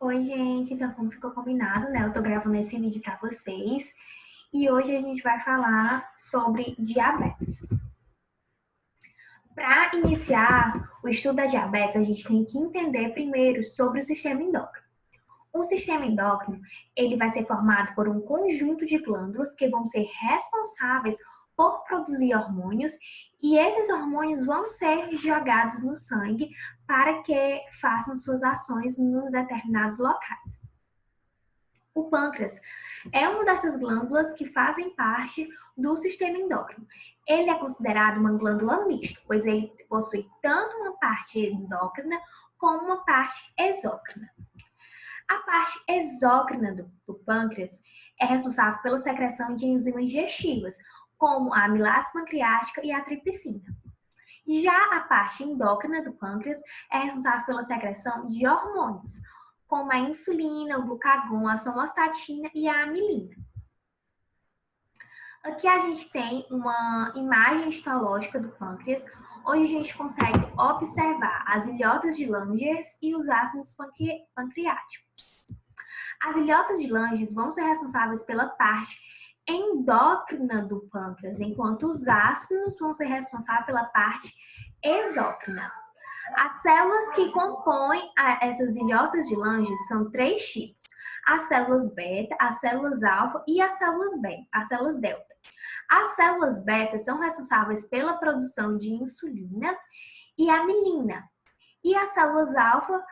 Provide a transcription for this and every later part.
Oi, gente. Então, como ficou combinado, né? Eu tô gravando esse vídeo pra vocês e hoje a gente vai falar sobre diabetes. Para iniciar o estudo da diabetes, a gente tem que entender primeiro sobre o sistema endócrino. O sistema endócrino, ele vai ser formado por um conjunto de glândulas que vão ser responsáveis por produzir hormônios e esses hormônios vão ser jogados no sangue para que façam suas ações nos determinados locais. O pâncreas é uma dessas glândulas que fazem parte do sistema endócrino. Ele é considerado uma glândula mista, pois ele possui tanto uma parte endócrina como uma parte exócrina. A parte exócrina do pâncreas é responsável pela secreção de enzimas digestivas, como a amilase pancreática e a tripsina. Já a parte endócrina do pâncreas é responsável pela secreção de hormônios, como a insulina, o glucagon, a somatostatina e a amilina. Aqui a gente tem uma imagem histológica do pâncreas, onde a gente consegue observar as ilhotas de Langerhans e os ácidos pancreáticos. As ilhotas de Langerhans vão ser responsáveis pela parte endócrina do pâncreas, enquanto os ácidos vão ser responsáveis pela parte exócrina. As células que compõem essas ilhotas de Langerhans são três tipos: as células beta, as células alfa e as células delta. As células beta são responsáveis pela produção de insulina e amilina, e as células alfa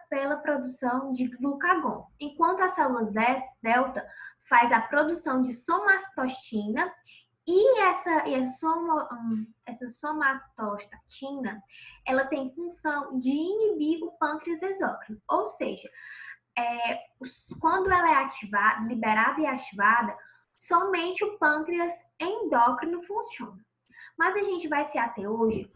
pela produção de glucagon, enquanto as células delta faz a produção de somatostatina e essa somatostatina, ela tem função de inibir o pâncreas exócrino, ou seja, quando ela é ativada, liberada e ativada, somente o pâncreas endócrino funciona. Mas a gente vai se ater hoje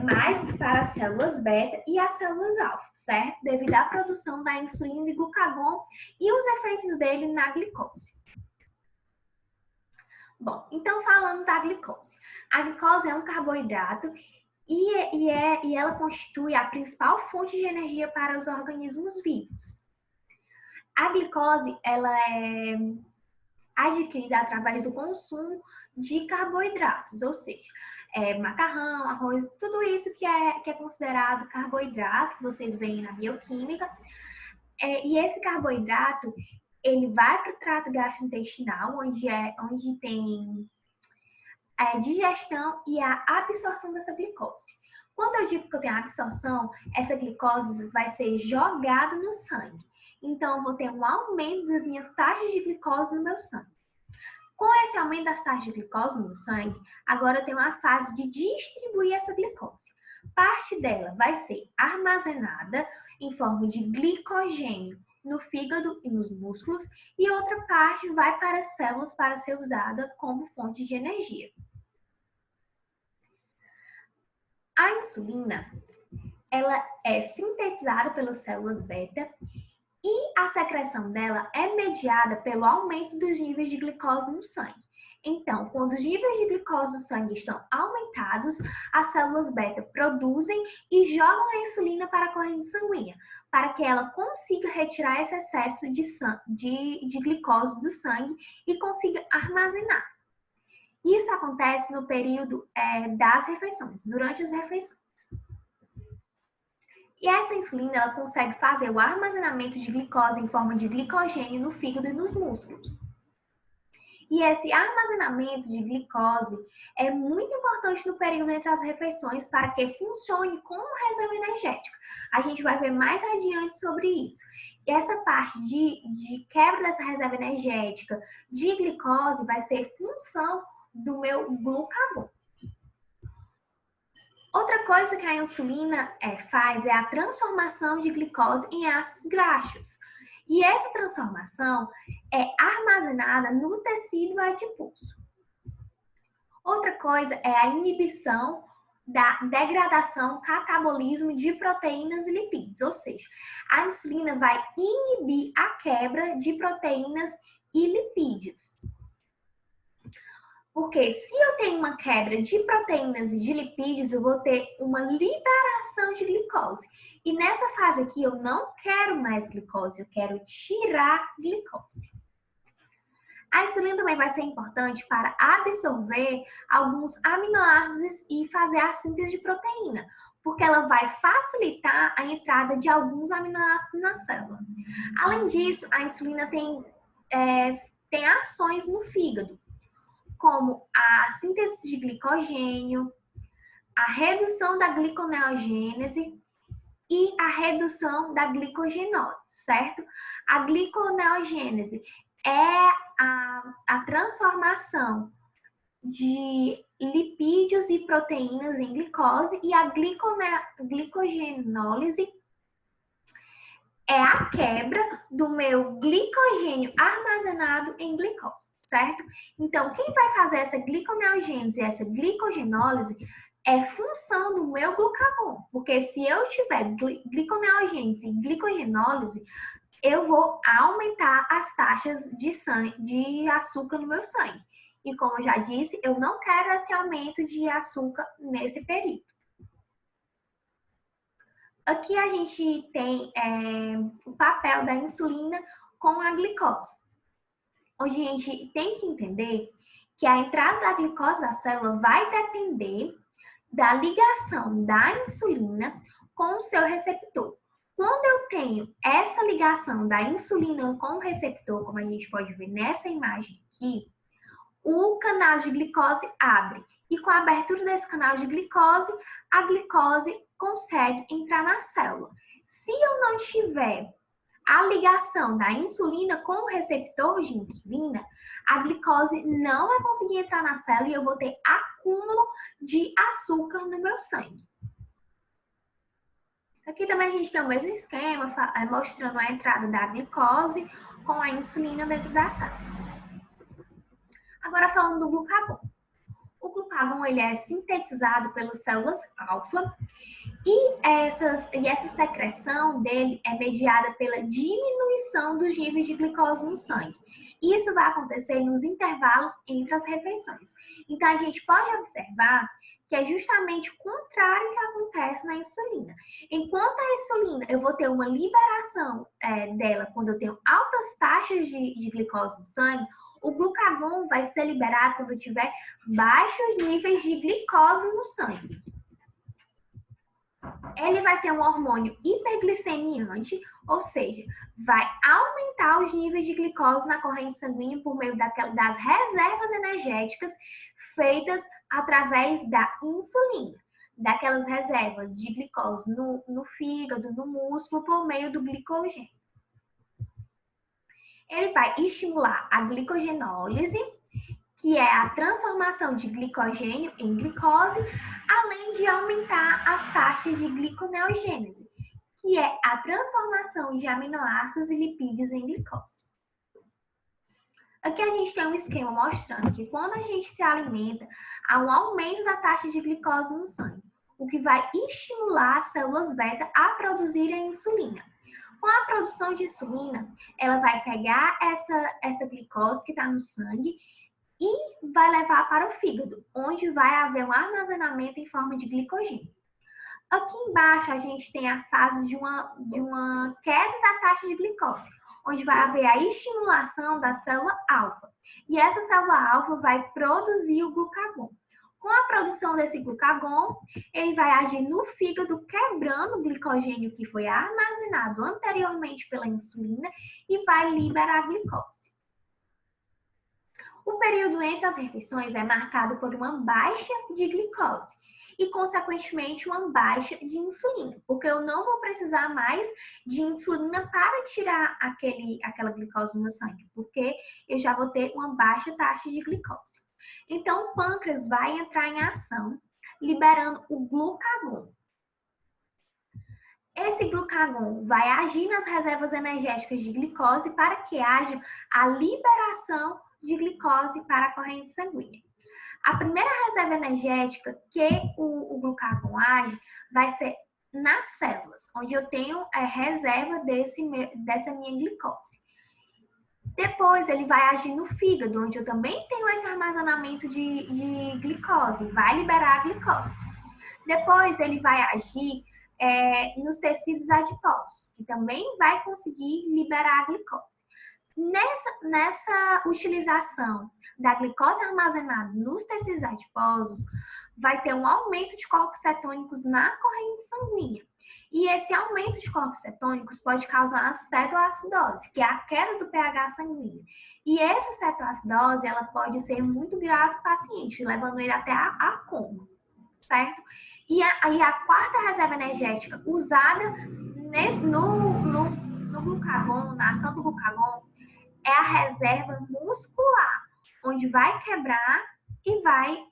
mais para as células beta e as células alfa, certo? Devido à produção da insulina e glucagon e os efeitos dele na glicose. Bom, então falando da glicose. A glicose é um carboidrato e ela constitui a principal fonte de energia para os organismos vivos. A glicose, ela é adquirida através do consumo de carboidratos, ou seja, macarrão, arroz, tudo isso que é considerado carboidrato, que vocês veem na bioquímica. E esse carboidrato, ele vai para o trato gastrointestinal, onde tem a digestão e a absorção dessa glicose. Quando eu digo que eu tenho absorção, essa glicose vai ser jogada no sangue. Então, eu vou ter um aumento das minhas taxas de glicose no meu sangue. Com esse aumento das taxas de glicose no meu sangue, agora eu tenho uma fase de distribuir essa glicose. Parte dela vai ser armazenada em forma de glicogênio no fígado e nos músculos, e outra parte vai para as células para ser usada como fonte de energia. A insulina, ela é sintetizada pelas células beta e a secreção dela é mediada pelo aumento dos níveis de glicose no sangue. Então, quando os níveis de glicose do sangue estão aumentados, as células beta produzem e jogam a insulina para a corrente sanguínea, para que ela consiga retirar esse excesso de glicose do sangue e consiga armazenar. Isso acontece no período das refeições, durante as refeições. E essa insulina, ela consegue fazer o armazenamento de glicose em forma de glicogênio no fígado e nos músculos. E esse armazenamento de glicose é muito importante no período entre as refeições para que funcione como reserva energética. A gente vai ver mais adiante sobre isso. E essa parte de quebra dessa reserva energética de glicose vai ser função do meu glucagon. Outra coisa que a insulina faz é a transformação de glicose em ácidos graxos. E essa transformação é armazenada no tecido adiposo. Outra coisa é a inibição da degradação, catabolismo de proteínas e lipídios. Ou seja, a insulina vai inibir a quebra de proteínas e lipídios. Porque se eu tenho uma quebra de proteínas e de lipídios, eu vou ter uma liberação de glicose. E nessa fase aqui, eu não quero mais glicose, eu quero tirar glicose. A insulina também vai ser importante para absorver alguns aminoácidos e fazer a síntese de proteína, porque ela vai facilitar a entrada de alguns aminoácidos na célula. Além disso, a insulina tem ações no fígado, como a síntese de glicogênio, a redução da gliconeogênese e a redução da glicogenólise, certo? A gliconeogênese é a transformação de lipídios e proteínas em glicose e a glicogenólise é a quebra do meu glicogênio armazenado em glicose, certo? Então, quem vai fazer essa gliconeogênese e essa glicogenólise é função do meu glucagon, porque se eu tiver gliconeogênese e glicogenólise, eu vou aumentar as taxas de açúcar no meu sangue. E como eu já disse, eu não quero esse aumento de açúcar nesse período. Aqui a gente tem o papel da insulina com a glicose. Hoje a gente tem que entender que a entrada da glicose na célula vai depender da ligação da insulina com o seu receptor. Quando eu tenho essa ligação da insulina com o receptor, como a gente pode ver nessa imagem aqui, o canal de glicose abre. E com a abertura desse canal de glicose, a glicose consegue entrar na célula. Se eu não tiver a ligação da insulina com o receptor de insulina, a glicose não vai conseguir entrar na célula e eu vou ter acúmulo de açúcar no meu sangue. Aqui também a gente tem o mesmo esquema, mostrando a entrada da glicose com a insulina dentro da célula. Agora falando do glucagon. O glucagon ele é sintetizado pelas células alfa e essa secreção dele é mediada pela diminuição dos níveis de glicose no sangue. Isso vai acontecer nos intervalos entre as refeições. Então a gente pode observar que é justamente o contrário que acontece na insulina. Enquanto a insulina, eu vou ter uma liberação dela quando eu tenho altas taxas de glicose no sangue, o glucagon vai ser liberado quando eu tiver baixos níveis de glicose no sangue. Ele vai ser um hormônio hiperglicemiante, ou seja, vai aumentar os níveis de glicose na corrente sanguínea por meio das reservas energéticas feitas através da insulina, daquelas reservas de glicose no fígado, no músculo, por meio do glicogênio. Ele vai estimular a glicogenólise, que é a transformação de glicogênio em glicose, além de aumentar as taxas de gliconeogênese, que é a transformação de aminoácidos e lipídios em glicose. Aqui a gente tem um esquema mostrando que quando a gente se alimenta, há um aumento da taxa de glicose no sangue, o que vai estimular as células beta a produzirem insulina. Com a produção de insulina, ela vai pegar essa glicose que está no sangue e vai levar para o fígado, onde vai haver um armazenamento em forma de glicogênio. Aqui embaixo a gente tem a fase de uma queda da taxa de glicose, onde vai haver a estimulação da célula alfa. E essa célula alfa vai produzir o glucagon. Com a produção desse glucagon, ele vai agir no fígado, quebrando o glicogênio que foi armazenado anteriormente pela insulina e vai liberar a glicose. O período entre as refeições é marcado por uma baixa de glicose e, consequentemente, uma baixa de insulina, porque eu não vou precisar mais de insulina para tirar aquela glicose no sangue, porque eu já vou ter uma baixa taxa de glicose. Então, o pâncreas vai entrar em ação, liberando o glucagon. Esse glucagon vai agir nas reservas energéticas de glicose para que haja a liberação de glicose para a corrente sanguínea. A primeira reserva energética que o glucagon age vai ser nas células, onde eu tenho reserva dessa minha glicose. Depois ele vai agir no fígado, onde eu também tenho esse armazenamento de glicose, vai liberar a glicose. Depois ele vai agir nos tecidos adiposos, que também vai conseguir liberar a glicose. Nessa utilização da glicose armazenada nos tecidos adiposos, vai ter um aumento de corpos cetônicos na corrente sanguínea. E esse aumento de corpos cetônicos pode causar uma cetoacidose, que é a queda do pH sanguíneo. E essa cetoacidose, ela pode ser muito grave para o paciente, levando ele até a coma, certo? E a quarta reserva energética usada no glucagon, na ação do glucagon, é a reserva muscular, onde vai quebrar e vai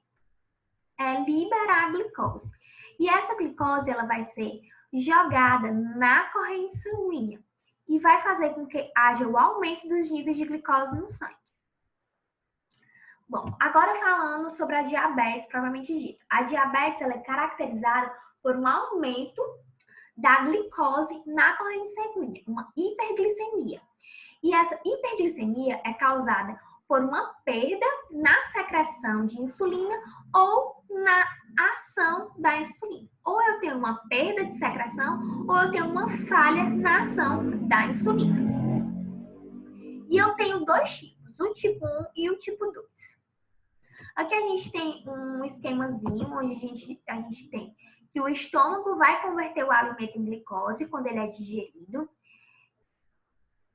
liberar a glicose. E essa glicose, ela vai ser jogada na corrente sanguínea e vai fazer com que haja o aumento dos níveis de glicose no sangue. Bom, agora falando sobre a diabetes propriamente dita. A diabetes, ela é caracterizada por um aumento da glicose na corrente sanguínea, uma hiperglicemia. E essa hiperglicemia é causada por uma perda na secreção de insulina ou na ação da insulina. Ou eu tenho uma perda de secreção ou eu tenho uma falha na ação da insulina. E eu tenho dois tipos, o tipo 1 e o tipo 2. Aqui a gente tem um esquemazinho onde a gente tem que o estômago vai converter o alimento em glicose quando ele é digerido.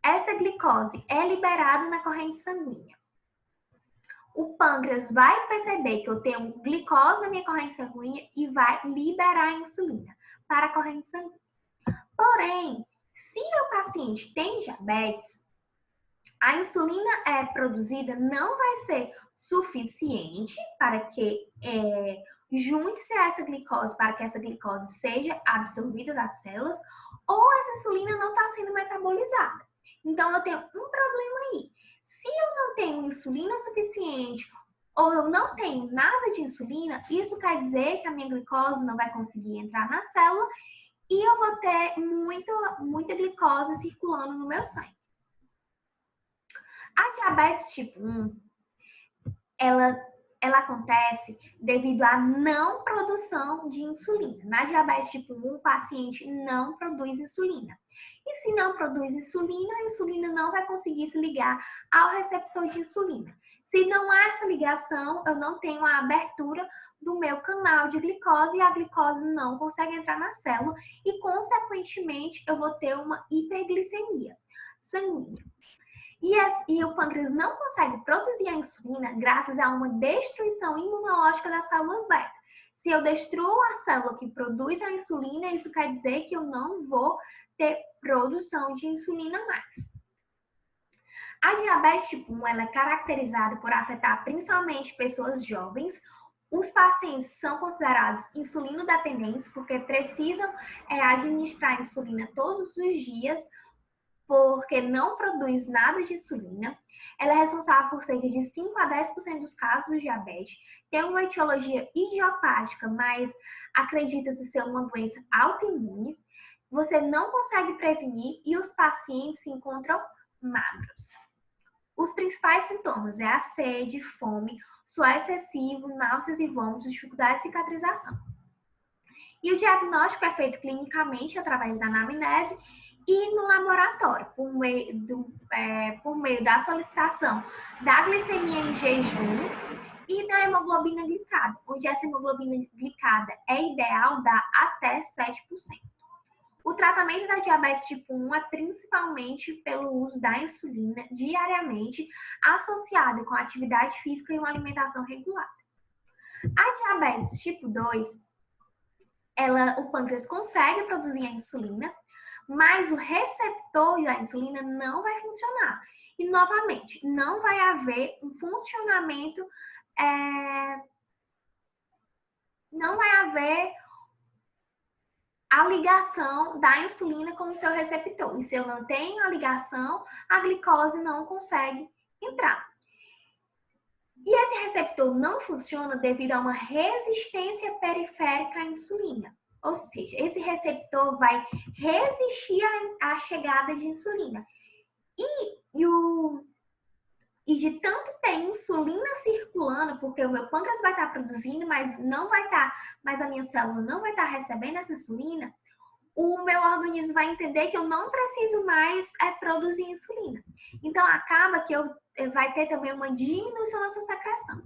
Essa glicose é liberada na corrente sanguínea. O pâncreas vai perceber que eu tenho glicose na minha corrente sanguínea e vai liberar a insulina para a corrente sanguínea. Porém, se o paciente tem diabetes, a insulina produzida não vai ser suficiente para que junte-se a essa glicose, para que essa glicose seja absorvida das células, ou essa insulina não está sendo metabolizada. Então, eu tenho um problema aí. Se eu não tenho insulina suficiente ou eu não tenho nada de insulina, isso quer dizer que a minha glicose não vai conseguir entrar na célula e eu vou ter muita glicose circulando no meu sangue. A diabetes tipo 1, ela acontece devido à não produção de insulina. Na diabetes tipo 1, o paciente não produz insulina. E se não produz insulina, a insulina não vai conseguir se ligar ao receptor de insulina. Se não há essa ligação, eu não tenho a abertura do meu canal de glicose e a glicose não consegue entrar na célula e, consequentemente, eu vou ter uma hiperglicemia sanguínea. E o pâncreas não consegue produzir a insulina graças a uma destruição imunológica das células beta. Se eu destruo a célula que produz a insulina, isso quer dizer que eu não vou ter produção de insulina mais. A diabetes tipo 1 ela é caracterizada por afetar principalmente pessoas jovens. Os pacientes são considerados insulino-dependentes porque precisam administrar insulina todos os dias, porque não produz nada de insulina. Ela é responsável por cerca de 5 a 10% dos casos de diabetes. Tem uma etiologia idiopática, mas acredita-se ser uma doença autoimune. Você não consegue prevenir e os pacientes se encontram magros. Os principais sintomas é a sede, fome, suor excessivo, náuseas e vômitos, dificuldade de cicatrização. E o diagnóstico é feito clinicamente através da anamnese e no laboratório, por meio da solicitação da glicemia em jejum e da hemoglobina glicada, onde essa hemoglobina glicada é ideal dar até 7%. O tratamento da diabetes tipo 1 é principalmente pelo uso da insulina diariamente, associado com atividade física e uma alimentação regulada. A diabetes tipo 2, o pâncreas consegue produzir a insulina, mas o receptor da insulina não vai funcionar. E, novamente, não vai haver um funcionamento, não vai haver a ligação da insulina com o seu receptor. E se eu não tenho a ligação, a glicose não consegue entrar. E esse receptor não funciona devido a uma resistência periférica à insulina. Ou seja, esse receptor vai resistir à chegada de insulina. E E de tanto ter insulina circulando, porque o meu pâncreas vai estar produzindo, mas não vai estar, mas a minha célula não vai estar recebendo essa insulina, o meu organismo vai entender que eu não preciso mais produzir insulina. Então acaba que vai ter também uma diminuição da sua secreção.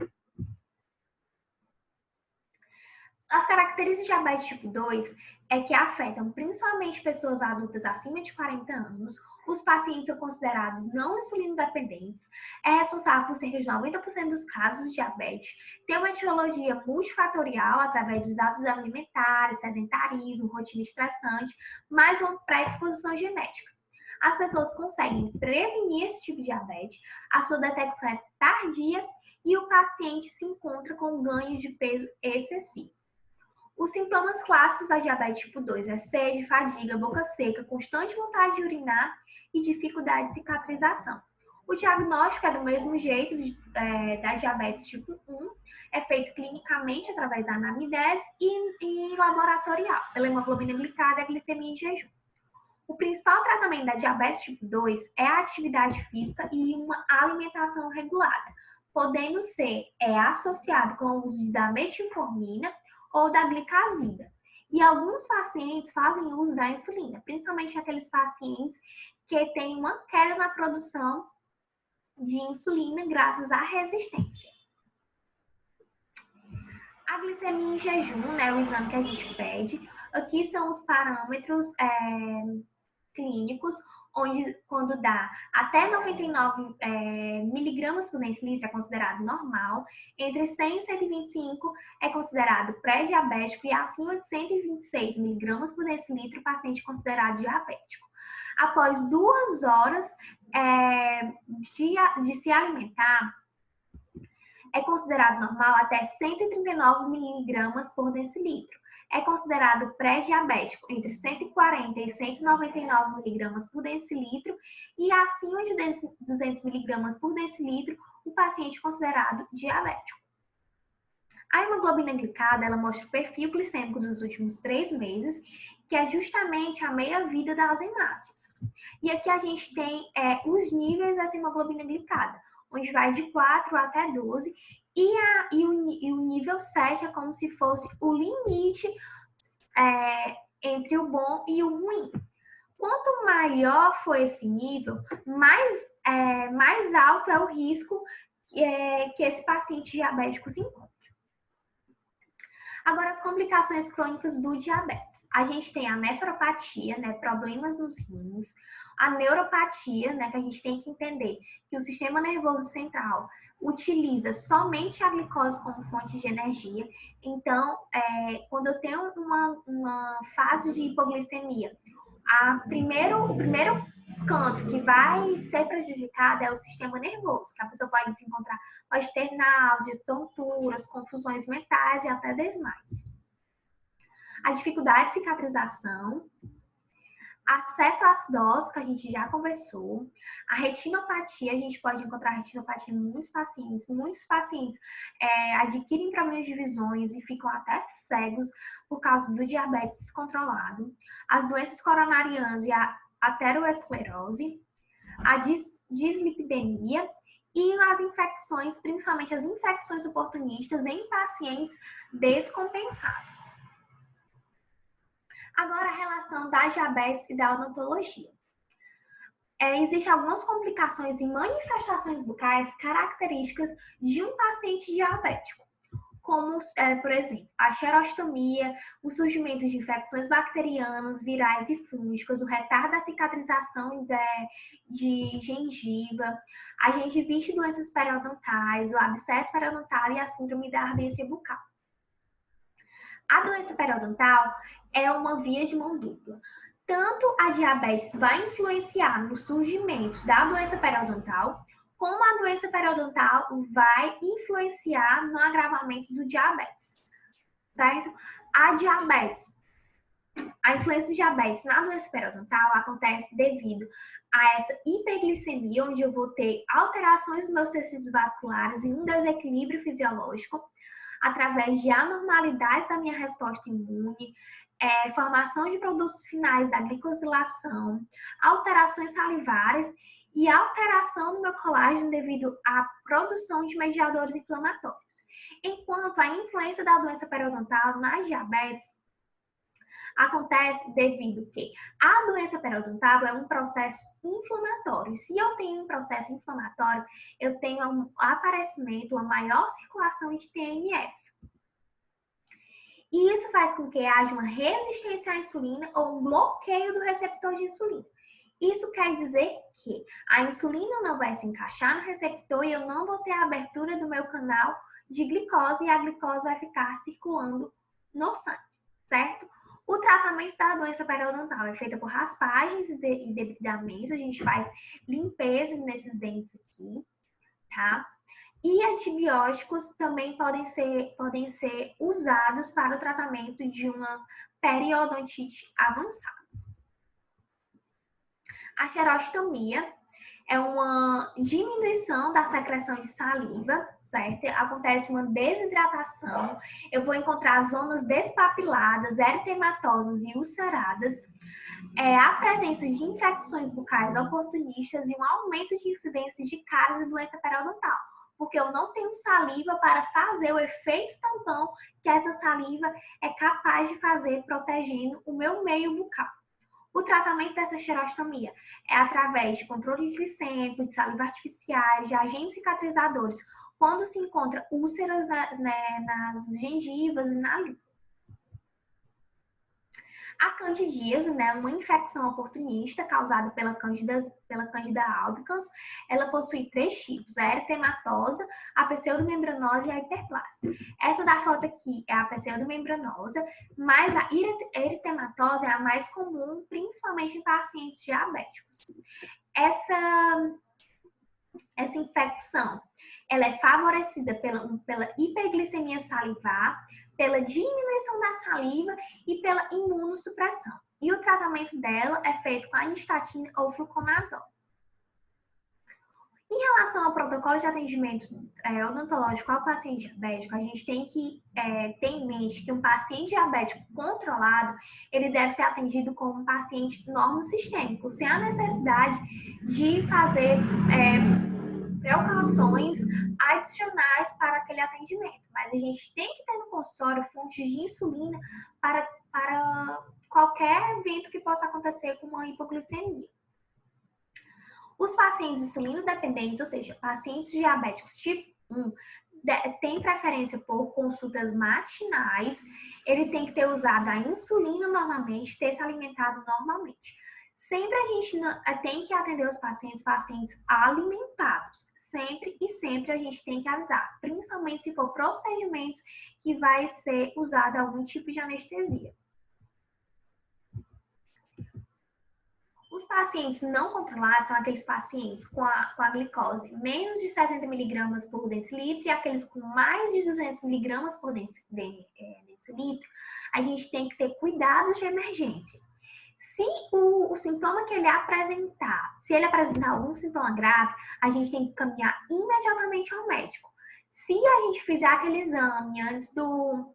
As características de diabetes tipo 2 é que afetam principalmente pessoas adultas acima de 40 anos. Os pacientes são considerados não insulino-dependentes, é responsável por cerca de 90% dos casos de diabetes, tem uma etiologia multifatorial através dos hábitos alimentares, sedentarismo, rotina estressante, mais uma predisposição genética. As pessoas conseguem prevenir esse tipo de diabetes, a sua detecção é tardia e o paciente se encontra com ganho de peso excessivo. Os sintomas clássicos da diabetes tipo 2 é sede, fadiga, boca seca, constante vontade de urinar e dificuldade de cicatrização. O diagnóstico é do mesmo jeito da diabetes tipo 1, é feito clinicamente através da anamnese e laboratorial, pela hemoglobina glicada e a glicemia em jejum. O principal tratamento da diabetes tipo 2 é a atividade física e uma alimentação regulada, podendo ser associado com o uso da metformina ou da glicazida. E alguns pacientes fazem uso da insulina, principalmente aqueles pacientes que têm uma queda na produção de insulina graças à resistência. A glicemia em jejum, o exame que a gente pede, aqui são os parâmetros clínicos, onde quando dá até 99 miligramas por decilitro é considerado normal, entre 100 e 125 é considerado pré-diabético e acima de 126 miligramas por decilitro o paciente é considerado diabético. Após 2 horas de se alimentar, é considerado normal até 139 miligramas por decilitro. É considerado pré-diabético entre 140 e 199 miligramas por decilitro e acima de 200 miligramas por decilitro, o paciente é considerado diabético. A hemoglobina glicada, ela mostra o perfil glicêmico dos últimos 3 meses, que é justamente a meia-vida das hemácias. E aqui a gente tem os níveis dessa hemoglobina glicada, onde vai de 4 até 12, e o nível 7 é como se fosse o limite entre o bom e o ruim. Quanto maior for esse nível, mais alto é o risco que esse paciente diabético se encontra. Agora, as complicações crônicas do diabetes. A gente tem a nefropatia, problemas nos rins, a neuropatia, que a gente tem que entender que o sistema nervoso central utiliza somente a glicose como fonte de energia. Então, quando eu tenho uma fase de hipoglicemia, o primeiro canto que vai ser prejudicado é o sistema nervoso, que a pessoa pode ter náuseas, tonturas, confusões mentais e até desmaios. A dificuldade de cicatrização, a cetoacidose, que a gente já conversou, a retinopatia, a gente pode encontrar retinopatia em muitos pacientes adquirem problemas de visões e ficam até cegos por causa do diabetes descontrolado, as doenças coronarianas e a ateroesclerose, a dislipidemia e as infecções, principalmente as infecções oportunistas em pacientes descompensados. Agora, a relação da diabetes e da odontologia. Existem algumas complicações e manifestações bucais características de um paciente diabético, como, por exemplo, a xerostomia, o surgimento de infecções bacterianas, virais e fúngicas, o retardo da cicatrização de gengiva, a gengivite, doenças periodontais, o abscesso periodontal e a síndrome da ardência bucal. A doença periodontal é uma via de mão dupla. Tanto a diabetes vai influenciar no surgimento da doença periodontal, como a doença periodontal vai influenciar no agravamento do diabetes, certo? A influência do diabetes na doença periodontal acontece devido a essa hiperglicemia, onde eu vou ter alterações dos meus tecidos vasculares e um desequilíbrio fisiológico, através de anormalidades da minha resposta imune, formação de produtos finais da glicosilação, alterações salivares e alteração do meu colágeno devido à produção de mediadores inflamatórios. Enquanto a influência da doença periodontal na diabetes acontece devido que a doença periodontal é um processo inflamatório. Se eu tenho um processo inflamatório, eu tenho um aparecimento, uma maior circulação de TNF. E isso faz com que haja uma resistência à insulina ou um bloqueio do receptor de insulina. Isso quer dizer que a insulina não vai se encaixar no receptor e eu não vou ter a abertura do meu canal de glicose e a glicose vai ficar circulando no sangue, certo? O tratamento da doença periodontal é feito por raspagens e debridamento. A gente faz limpeza nesses dentes aqui, tá? E antibióticos também podem ser usados para o tratamento de uma periodontite avançada. A xerostomia é uma diminuição da secreção de saliva, certo? Acontece uma desidratação. Eu vou encontrar zonas despapiladas, eritematosas e ulceradas. A presença de infecções bucais oportunistas e um aumento de incidência de cáries e doença periodontal. Porque eu não tenho saliva para fazer o efeito tampão que essa saliva é capaz de fazer protegendo o meu meio bucal. O tratamento dessa xerostomia é através de controle glicêmico, de saliva artificiais, de agentes cicatrizadores, quando se encontra úlceras nas gengivas e na língua. A candidíase, uma infecção oportunista causada pela Candida albicans, ela possui 3 tipos: a eritematosa, a pseudomembranosa e a hiperplásia. Essa da foto aqui é a pseudomembranosa, mas a eritematosa é a mais comum, principalmente em pacientes diabéticos. Essa infecção, ela é favorecida pela hiperglicemia salivar, pela diminuição da saliva e pela imunossupressão. E o tratamento dela é feito com anistatina ou fluconazol. Em relação ao protocolo de atendimento odontológico ao paciente diabético, a gente tem que ter em mente que um paciente diabético controlado, ele deve ser atendido como um paciente normosistêmico, sem a necessidade de fazer precauções adicionais para aquele atendimento. Mas a gente tem que ter no consultório fontes de insulina para qualquer evento que possa acontecer com uma hipoglicemia. Os pacientes insulino-dependentes, ou seja, pacientes diabéticos tipo 1, têm preferência por consultas matinais, ele tem que ter usado a insulina normalmente, ter se alimentado normalmente. Sempre a gente tem que atender os pacientes alimentados. Sempre e sempre a gente tem que avisar, principalmente se for procedimentos que vai ser usado algum tipo de anestesia. Os pacientes não controlados são aqueles pacientes com a glicose menos de 70 mg por decilitro e aqueles com mais de 200 mg por decilitro. A gente tem que ter cuidados de emergência. Se o sintoma que ele apresentar, se ele apresentar algum sintoma grave, a gente tem que caminhar imediatamente ao médico. Se a gente fizer aquele exame antes do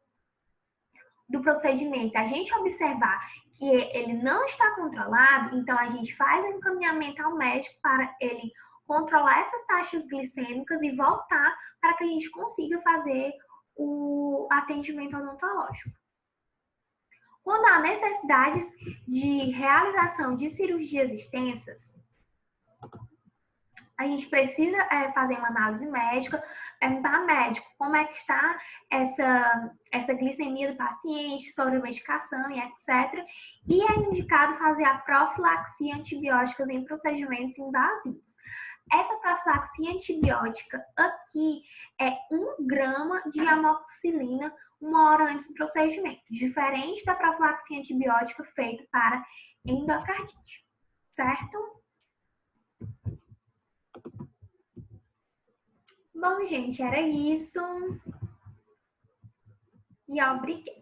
procedimento, a gente observar que ele não está controlado, então a gente faz o encaminhamento ao médico para ele controlar essas taxas glicêmicas e voltar para que a gente consiga fazer o atendimento odontológico. Quando há necessidades de realização de cirurgias extensas, a gente precisa fazer uma análise médica, perguntar ao médico como é que está essa glicemia do paciente, sobre a medicação e etc. E é indicado fazer a profilaxia antibióticas em procedimentos invasivos. Essa profilaxia antibiótica aqui é 1 grama de amoxicilina 1 hora antes do procedimento, diferente da profilaxia antibiótica feita para endocardite, certo? Bom, gente, era isso. E obrigada.